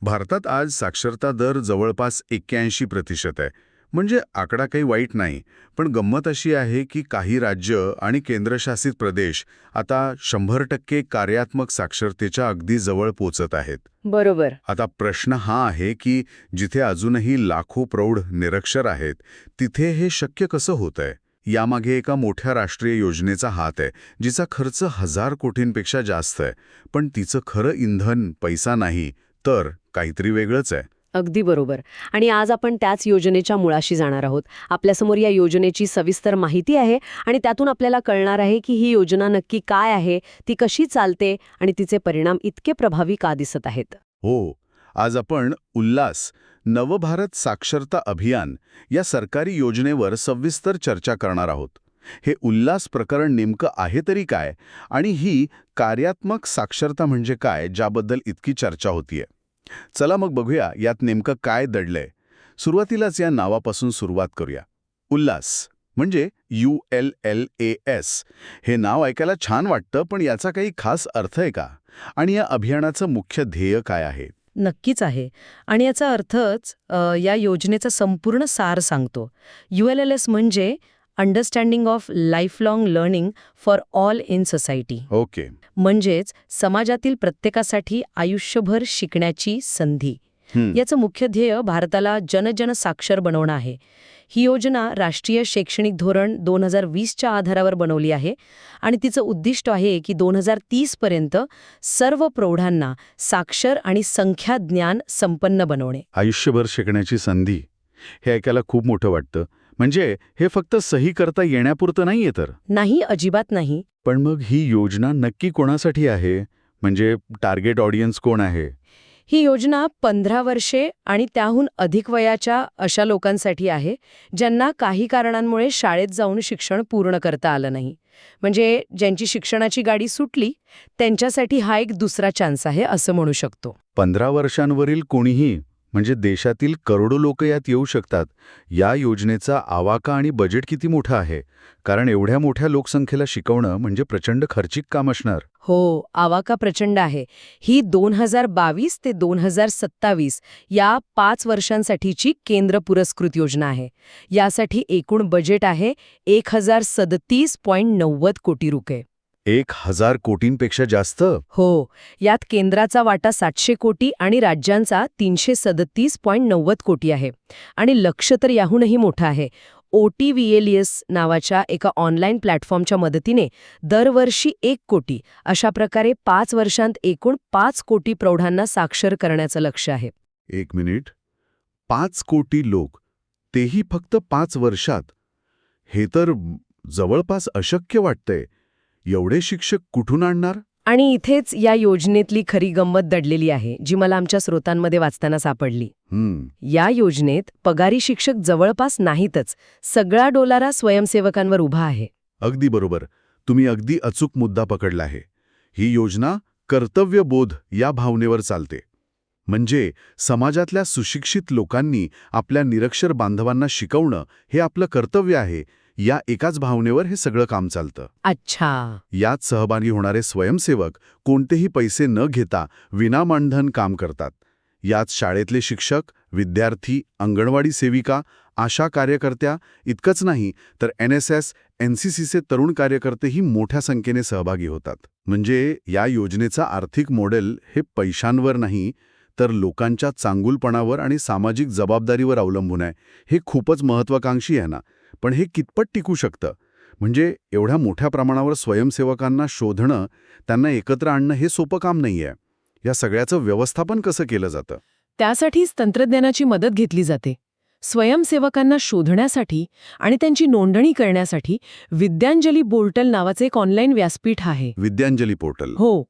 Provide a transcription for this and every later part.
भारतात आज साक्षरता दर जवळपास 81% आहे. म्हणजे आकडा काही वाईट नाही, पण गंमत अशी आहे की काही राज्य आणि केंद्रशासित प्रदेश आता 100% कार्यात्मक साक्षरतेच्या अगदी जवळ पोचत आहेत. बरोबर. आता प्रश्न हा आहे की जिथे अजूनही लाखो प्रौढ निरक्षर आहेत, तिथे हे शक्य कसं होतंय? यामागे एका मोठ्या राष्ट्रीय योजनेचा हात आहे, जिचा खर्च 1000 कोटींपेक्षा जास्त आहे. पण तिचं खरं इंधन पैसा नाही, तर काहीतरी वेगळंच आहे. अगदी बरोबर. आणि आज आपण त्याच योजनेच्या मुळाशी जाणार आहोत. आपल्यासमोर या योजनेची सविस्तर माहिती आहे आणि त्यातून आपल्याला कळणार आहे की ही योजना नक्की काय आहे, ती कशी चालते आणि तिचे परिणाम इतके प्रभावी का दिसत आहेत. हो, आज आपण उल्हास नवभारत साक्षरता अभियान या सरकारी योजनेवर सविस्तर चर्चा करणार आहोत. हे उल्हास प्रकरण नेमकं आहे तरी काय, आणि ही कार्यात्मक साक्षरता म्हणजे काय, ज्याबद्दल इतकी चर्चा होतीये. चला मग बघूया यात नेमकं काय दडलंय. सुरुवातीलाच या नावापासून सुरुवात करूया. उल्हास म्हणजे ULLAS. हे नाव ऐकायला छान वाटतं, पण याचा काही खास अर्थ आहे का? आणि या अभियानाचं मुख्य ध्येय काय आहे? नक्कीच आहे. आणि याचा अर्थच या योजनेचा संपूर्ण सार सांगतो. ULLS म्हणजे understanding of lifelong learning for all in society. Okay. म्हणजेच समाजातील प्रत्येकासाठी आयुष्यभर शिकण्याची संधी. हं. याचं मुख्य ध्येय भारताला जनजन साक्षर बनवणं आहे. ही योजना राष्ट्रीय शैक्षणिक धोरण 2020च्या आधारावर बनवली आहे आणि तिचं उद्दिष्ट आहे की 2030 पर्यंत सर्व प्रौढांना साक्षर आणि संख्याज्ञान संपन्न बनवणे. आयुष्यभर शिकण्याची संधी, हे ऐकायला खूप मोठं वाटतं. म्हणजे हे फक्त सही करता येण्यापुरतं नाहीये तर. नाही, अजिबात नाही. पण मग ही योजना नक्की कोणासाठी आहे? म्हणजे टार्गेट ऑडियन्स कोण आहे? ही योजना 15 वर्षे आणि त्याहून अधिक वयाच्या अशा लोकांसाठी आहे ज्यांना काही कारणांमुळे शाळेत जाऊन शिक्षण पूर्ण करता आलं नाही. म्हणजे ज्यांची शिक्षणाची गाडी सुटली, त्यांच्यासाठी हा एक दुसरा चान्स आहे असं म्हणू शकतो. 15 वर्षांवरील कोणीही, म्हणजे देशातील करोडो लोक यात येऊ शकतात. या योजनेचा आवाका आणि बजेट किती मोठं आहे? कारण एवढ्या मोठ्या लोकसंख्येला शिकवणं म्हणजे प्रचंड खर्चिक काम असणार. हो, आवाका प्रचंड आहे. ही 2022 ते 2027 या 5 वर्षांसाठीची केंद्र पुरस्कृत योजना आहे. यासाठी एकूण बजेट आहे 1037.90 कोटी रुपये. 1000 कोटींपेक्षा जास्त? हो, यात केंद्राचा वाटा 700 कोटी आणि राज्यांचा 337.90 कोटी आहे. आणि लक्ष्य तर याहूनही मोठं आहे. OTVLS नावाच्या एका ऑनलाईन प्लॅटफॉर्मच्या मदतीने दरवर्षी 1 कोटी अशा प्रकारे 5 वर्षांत एकूण 5 कोटी प्रौढांना साक्षर करण्याचं लक्ष्य आहे. 1 मिनिट. 5 कोटी लोक, तेही फक्त 5 वर्षात. हे तर जवळपास अशक्य वाटतंय. एवढे शिक्षक कुठून आणणार? आणि इथेच या योजनेतली खरी गंमत दडलेली आहे, जी मला आमच्या स्रोतांमध्ये वाचताना सापडली. या योजनेत पगारी शिक्षक जवळपास नाहीतच. सगळा डोलारा स्वयंसेवकांवर उभा आहे. अगदी बरोबर. तुम्ही अगदी अचूक मुद्दा पकडला आहे. ही योजना कर्तव्यबोध या भावनेवर चालते. म्हणजे समाजातल्या सुशिक्षित लोकांनी आपल्या निरक्षर बांधवांना शिकवणं हे आपलं कर्तव्य आहे, या एकाच भावनेवर हे सगळं काम चालतं. अच्छा. यात सहभागी होणारे स्वयंसेवक कोणतेही पैसे न घेता विनामानधन काम करतात. यात शाळेतले शिक्षक, विद्यार्थी, अंगणवाडी सेविका, आशा कार्यकर्त्या इतकंच नाही तर NSS, NCCचे तरुण कार्यकर्तेही मोठ्या संख्येने सहभागी होतात. म्हणजे या योजनेचा आर्थिक मॉडेल हे पैशांवर नाही, तर लोकांच्या चांगुलपणावर आणि सामाजिक जबाबदारीवर अवलंबून आहे. हे खूपच महत्वाकांक्षी आहे ना. पण हे कितपत टिकू शकतं? म्हणजे एवढ्या मोठ्या प्रमाणावर स्वयंसेवकांना शोधणं, त्यांना एकत्र आणणं हे सोपं काम नाहीये. या सगळ्याचं व्यवस्थापन कसं केलं जातं? त्यासाठीच तंत्रज्ञानाची मदत घेतली जाते. स्वयंसेवकांना शोधण्यासाठी आणि त्यांची नोंदणी करण्यासाठी विद्यांजली पोर्टल नावाचे एक ऑनलाईन व्यासपीठ आहे. विद्यांजली पोर्टल? हो.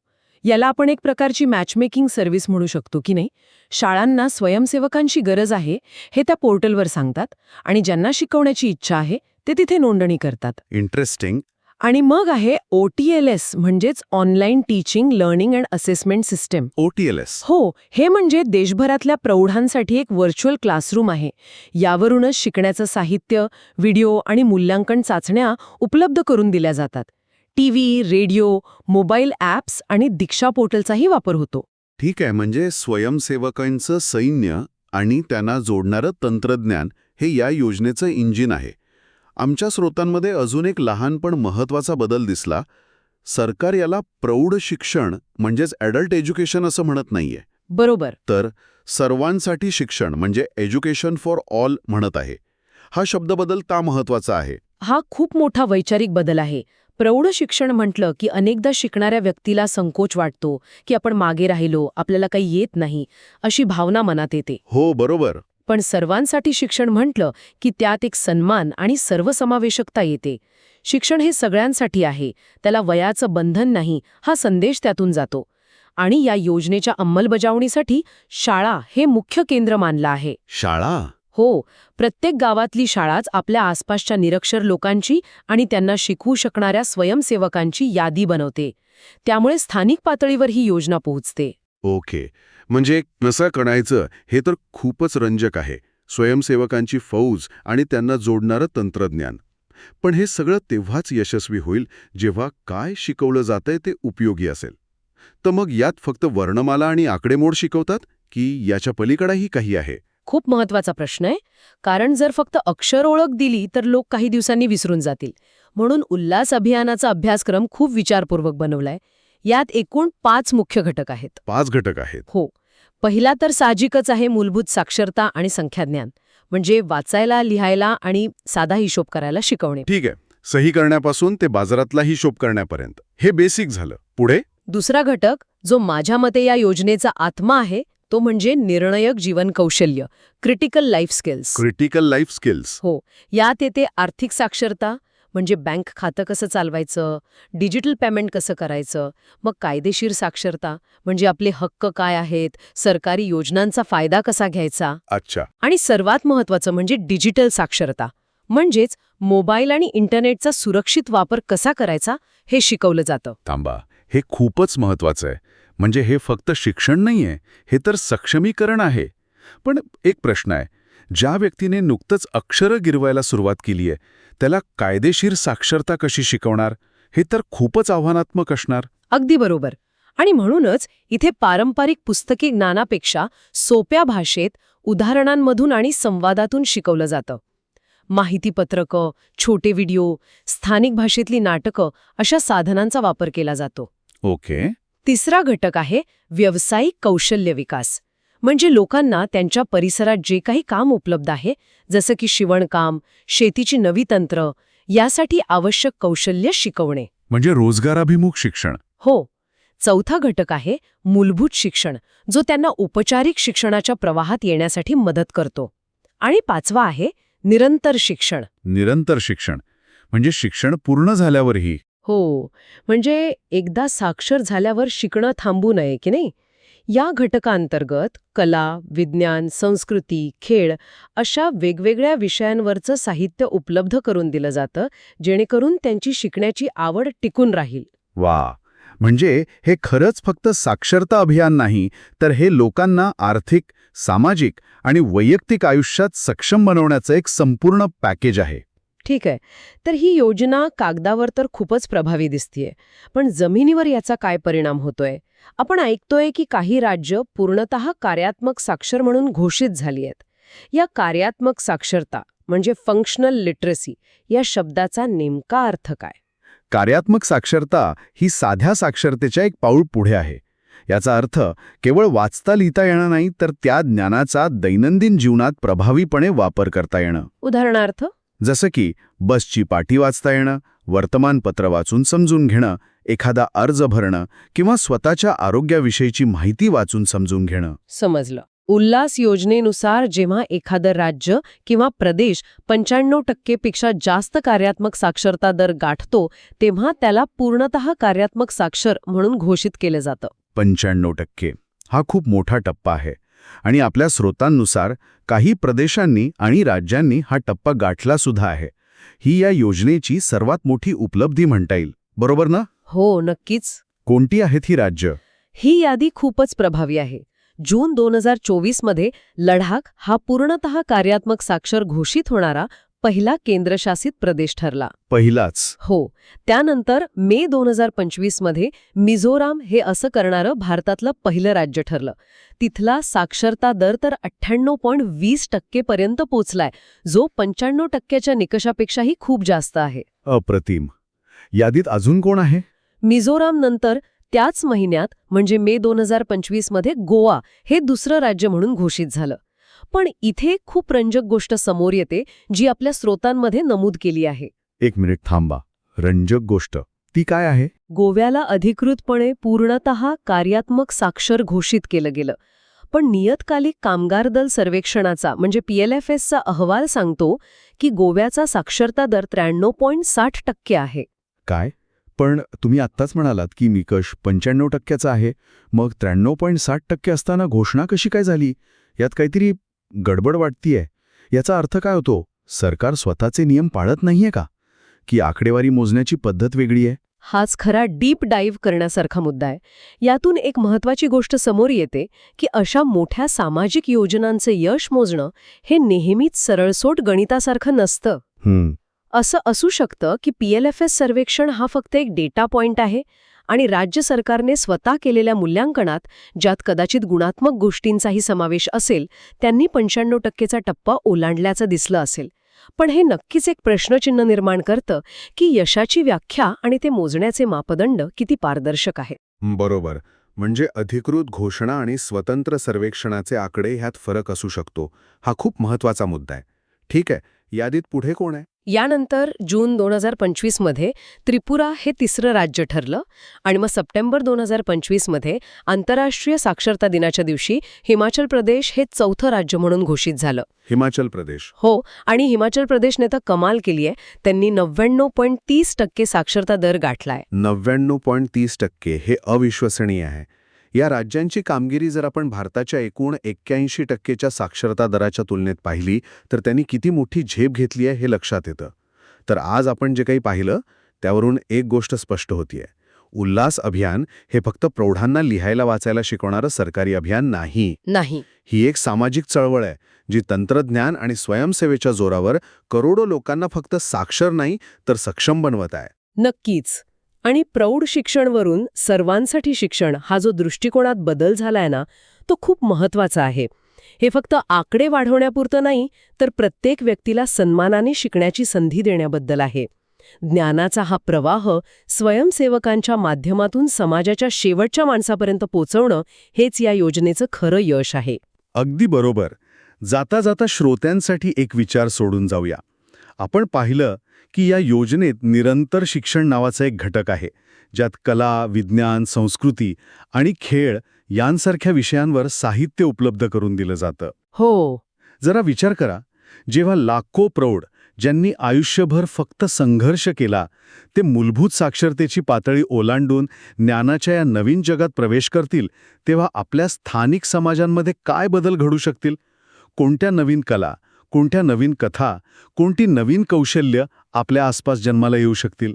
याला आपण एक प्रकारची मॅचमेकिंग सर्व्हिस म्हणू शकतो की नाही. शाळांना स्वयंसेवकांची गरज आहे हे त्या पोर्टलवर सांगतात आणि ज्यांना शिकवण्याची इच्छा आहे ते तिथे नोंदणी करतात. इंटरेस्टिंग. आणि मग आहे OTLS म्हणजेच online teaching learning and assessment system. OTLS? हो, हे म्हणजे देशभरातल्या प्रौढांसाठी एक व्हर्च्युअल क्लासरूम आहे. यावरूनच शिकण्याचं साहित्य, व्हिडिओ आणि मूल्यांकन चाचण्या उपलब्ध करून दिल्या जातात. TV, रेडिओ, मोबाईल ॲप्स आणि दीक्षा पोर्टलचाही वापर होतो. ठीक आहे, म्हणजे स्वयंसेवकांचं सैन्य आणि त्यांना जोडणारं तंत्रज्ञान हे या योजनेचं इंजिन आहे. आमच्या स्रोतांमध्ये अजून एक लहान पण महत्वाचा बदल दिसला. सरकार याला प्रौढ शिक्षण म्हणजेच ॲडल्ट एज्युकेशन असं म्हणत नाहीये, बरोबर. तर सर्वांसाठी शिक्षण म्हणजे एज्युकेशन फॉर ऑल म्हणत आहे. हा शब्द बदलता महत्वाचा आहे. हा खूप मोठा वैचारिक बदल आहे. प्रौढ शिक्षण म्हटलं की अनेकदा शिकणाऱ्या व्यक्तीला संकोच वाटतो की आपण मागे राहिलो, आपल्याला काही येत नाही, अशी भावना मनात येते. हो, बरोबर. पण सर्वांसाठी शिक्षण म्हटलं की त्यात एक सन्मान आणि सर्वसमावेशकता येते. शिक्षण हे सगळ्यांसाठी आहे, त्याला वयाचं बंधन नाही, हा संदेश त्यातून जातो. आणि या योजनेच्या अंमलबजावणीसाठी शाळा हे मुख्य केंद्र मानलं आहे. शाळा? हो, प्रत्येक गावातली शाळाच आपल्या आसपासच्या निरक्षर लोकांची आणि त्यांना शिकवू शकणाऱ्या स्वयंसेवकांची यादी बनवते. त्यामुळे स्थानिक पातळीवर ही योजना पोहोचते. ओके, म्हणजे कसं करायचं हे तर खूपच रंजक आहे. स्वयंसेवकांची फौज आणि त्यांना जोडणारं तंत्रज्ञान. पण हे सगळं तेव्हाच यशस्वी होईल जेव्हा काय शिकवलं जातंय ते उपयोगी असेल. तर मग यात फक्त वर्णमाला आणि आकडेमोड शिकवतात की याच्या पलीकडेही काही आहे? खूप महत्वाचा प्रश्न आहे. कारण जर फक्त अक्षर ओळख दिली तर लोक काही दिवसांनी विसरून जातील. म्हणून उल्हास अभियानाचा अभ्यासक्रम खूप विचारपूर्वक बनवलाय. यात एकूण 5 मुख्य घटक आहेत. 5 घटक आहेत? हो. पहिला तर साहजिकच आहे मूलभूत साक्षरता आणि संख्याज्ञान, म्हणजे वाचायला, लिहायला आणि साधा हिशोब करायला शिकवणे. ठीक आहे, सही करण्यापासून ते बाजारातला हिशोब करण्यापर्यंत हे बेसिक झालं. पुढे? दुसरा घटक, जो माझ्या मते या योजनेचा आत्मा आहे, तो म्हणजे निर्णायक जीवन कौशल्य, critical life skills. Critical life skills? हो. यात येते आर्थिक साक्षरता, म्हणजे बँक खातं कसं चालवायचं, डिजिटल पेमेंट कसं करायचं. मग कायदेशीर साक्षरता, म्हणजे आपले हक्क काय आहेत, सरकारी योजनांचा फायदा कसा घ्यायचा. अच्छा. आणि सर्वात महत्त्वाचं म्हणजे डिजिटल साक्षरता, म्हणजेच मोबाईल आणि इंटरनेटचा सुरक्षित वापर कसा करायचा हे शिकवलं जातं. थांबा, हे खूपच महत्वाचं आहे. म्हणजे हे फक्त शिक्षण नाहीये, हे तर सक्षमीकरण आहे. पण एक प्रश्न आहे, ज्या व्यक्तीने नुकतंच अक्षरं गिरवायला सुरुवात केलीये त्याला कायदेशीर साक्षरता कशी शिकवणार? हे तर खूपच आव्हानात्मक असणार. अगदी बरोबर. आणि म्हणूनच इथे पारंपरिक पुस्तकी ज्ञानापेक्षा सोप्या भाषेत, उदाहरणांमधून आणि संवादातून शिकवलं जातं. माहितीपत्रकं, छोटे व्हिडिओ, स्थानिक भाषेतली नाटकं अशा साधनांचा वापर केला जातो. ओके. तिसरा घटक आहे व्यावसायिक कौशल्य विकास, म्हणजे लोकांना त्यांच्या परिसरात जे काही काम उपलब्ध आहे, जसं की शिवणकाम, शेतीची नवी तंत्र, यासाठी आवश्यक कौशल्य शिकवणे. म्हणजे रोजगाराभिमुख शिक्षण? हो. चौथा घटक आहे मूलभूत शिक्षण, जो त्यांना औपचारिक शिक्षणाच्या प्रवाहात येण्यासाठी मदत करतो. आणि पाचवा आहे निरंतर शिक्षण. निरंतर शिक्षण म्हणजे शिक्षण पूर्ण झाल्यावरही? हो, म्हणजे एकदा साक्षर झाल्यावर शिकणं थांबू नये की नाही. या घटकांतर्गत कला, विज्ञान, संस्कृती, खेळ अशा वेगवेगळ्या विषयांवरचं साहित्य उपलब्ध करून दिलं जातं, जेणेकरून त्यांची शिकण्याची आवड टिकून राहील. वा, म्हणजे हे खरंच फक्त साक्षरता अभियान नाही, तर हे लोकांना आर्थिक, सामाजिक आणि वैयक्तिक आयुष्यात सक्षम बनवण्याचं एक संपूर्ण पॅकेज आहे. ठीक आहे. तर ही योजना कागदावर तर खूपच प्रभावी दिसतीये, पण जमिनीवर याचा काय परिणाम होतोय? आपण ऐकतोय की काही राज्य पूर्णतः कार्यात्मक साक्षर म्हणून घोषित झाली आहेत. या कार्यात्मक साक्षरता म्हणजे फंक्शनल लिटरसी या शब्दाचा नेमका अर्थ काय? कार्यात्मक साक्षरता ही साध्या साक्षरतेच्या एक पाऊल पुढे आहे. याचा अर्थ केवळ वाचता लिहिता येणं नाही, तर त्या ज्ञानाचा दैनंदिन जीवनात प्रभावीपणे वापर करता येणं. उदाहरणार्थ? जसं की बसची पाटी वाचता येणं, वर्तमानपत्र वाचून समजून घेणं, एखादा अर्ज भरणं किंवा स्वतःच्या आरोग्याविषयीची माहिती वाचून समजून घेणं. समजलं. उल्हास योजनेनुसार जेव्हा एखादं राज्य किंवा प्रदेश 95% पेक्षा जास्त कार्यात्मक साक्षरता दर गाठतो, तेव्हा त्याला पूर्णतः कार्यात्मक साक्षर म्हणून घोषित केलं जातं. 95%. हा खूप मोठा टप्पा आहे. आणि आपल्या स्रोतांनुसार काही प्रदेशांनी आणि राज्यांनी हा टप्पा गाठला सुद्धा आहे. ही या योजनेची सर्वात मोठी उपलब्धी म्हणता येईल, बरोबर ना? हो, नक्कीच. कोणती आहेत ही राज्य? ही यादी खूपच प्रभावी आहे. जून 2024 मध्ये लडाख हा पूर्णतः कार्यात्मक साक्षर घोषित होणारा पहिला केंद्रशासित प्रदेश ठरला. पहिलाच. हो. त्यानंतर मे 2025 मध्ये मिझोराम हे असं करणारं भारतातलं पहिलं राज्य ठरलं. तिथला साक्षरता दर तर 98.20% पर्यंत पोचलाय, जो 95% निकषापेक्षाही खूप जास्त आहे. अप्रतिम. यादीत अजून कोण आहे? मिझोराम नंतर त्याच महिन्यात म्हणजे मे 2025 मध्ये गोवा हे दुसरं राज्य म्हणून घोषित झालं. पण इथे खूप रंजक गोष्ट समोर येते, जी आपल्या स्रोतांमध्ये नमूद केली आहे. 1 मिनिट थांबा. रंजक गोष्ट ती काय आहे? गोव्याला अधिकृतपणे पूर्णतः कार्यात्मक साक्षर घोषित केलं गेलं. पण नियतकालिक कामगार दल सर्वेक्षणाचा म्हणजे PLFSचा अहवाल सांगतो की गोव्याचा साक्षरता दर 93.60% आहे. काय? पण तुम्ही आत्ताच म्हणालात की निकष 95%चा आहे. मग 93.60% असताना घोषणा कशी काय झाली? यात काहीतरी गडबड वाटतीये. याचा अर्थ काय होतो? सरकार स्वतःचे नियम पाळत नाहीये का? की आकडेवारी मोजण्याची पद्धत वेगळी आहे? हाच खरा डीप डाईव्ह करण्यासारखा मुद्दा आहे. यातून एक महत्त्वाची गोष्ट समोर येते की अशा मोठ्या सामाजिक योजनांचे यश मोजणं हे नेहमीच सरळसोट गणितासारखं नसतं. असं असू शकतं की PLFS सर्वेक्षण हा फक्त एक डेटा पॉइंट आहे आणि राज्य सरकारने स्वतः केलेल्या मूल्यांकनात, ज्यात कदाचित गुणात्मक गोष्टींचाही समावेश असेल, त्यांनी 95%चा टप्पा ओलांडल्याचं दिसलं असेल. पण हे नक्कीच एक प्रश्नचिन्ह निर्माण करतं की यशाची व्याख्या आणि ते मोजण्याचे मापदंड किती पारदर्शक आहेत. बरोबर. म्हणजे अधिकृत घोषणा आणि स्वतंत्र सर्वेक्षणाचे आकडे ह्यात फरक असू शकतो. हा खूप महत्त्वाचा मुद्दा आहे. ठीक आहे. यादीत पुढे कोण आहे? यानंतर जून 2025 मध्ये त्रिपुरा हे तिसरं राज्य ठरलं आणि मग सप्टेंबर 2025 मध्ये आंतरराष्ट्रीय साक्षरता दिनाच्या दिवशी हिमाचल प्रदेश हे चौथं राज्य म्हणून घोषित झालं. हिमाचल प्रदेश. हो. आणि हिमाचल प्रदेशने तर कमाल केली आहे. त्यांनी 99.30% साक्षरता दर गाठलाय. 99.30% हे अविश्वसनीय आहे. या राज्यांची कामगिरी जर आपण भारताच्या एकूण 81%च्या साक्षरता दराच्या तुलनेत पाहिली तर त्यांनी किती मोठी झेप घेतली आहे हे लक्षात येतं. तर आज आपण जे काही पाहिलं त्यावरून एक गोष्ट स्पष्ट होतीये. उल्हास अभियान हे फक्त प्रौढांना लिहायला वाचायला शिकवणारं सरकारी अभियान नाही. ही एक सामाजिक चळवळ आहे जी तंत्रज्ञान आणि स्वयंसेवेच्या जोरावर करोडो लोकांना फक्त साक्षर नाही तर सक्षम बनवत आहे. नक्कीच. आणि प्रौढ शिक्षणवरून सर्वांसाठी शिक्षण हा जो दृष्टिकोनात बदल झालाय ना, तो खूप महत्वाचा आहे. हे फक्त आकडे वाढवण्यापुरतं नाही, तर प्रत्येक व्यक्तीला सन्मानाने शिकण्याची संधी देण्याबद्दल आहे. ज्ञानाचा हा प्रवाह स्वयंसेवकांच्या माध्यमातून समाजाच्या शेवटच्या माणसापर्यंत पोचवणं हेच या योजनेचं खरं यश आहे. अगदी बरोबर. जाता जाता श्रोत्यांसाठी एक विचार सोडून जाऊया. आपण पाहिलं की या योजनेत निरंतर शिक्षण नावाचा एक घटक आहे, ज्यात कला, विज्ञान, संस्कृती आणि खेळ यांसारख्या विषयांवर साहित्य उपलब्ध करून दिलं जातं. हो. जरा विचार करा, जेव्हा लाखो प्रौढ ज्यांनी आयुष्यभर फक्त संघर्ष केला ते मूलभूत साक्षरतेची पातळी ओलांडून ज्ञानाच्या या नवीन जगात प्रवेश करतील, तेव्हा आपल्या स्थानिक समाजांमध्ये काय बदल घडू शकतील? कोणत्या नवीन कला, कोणत्या नवीन कथा, कोणती नवीन कौशल्य आपल्या आसपास जन्माला येऊ शकतील?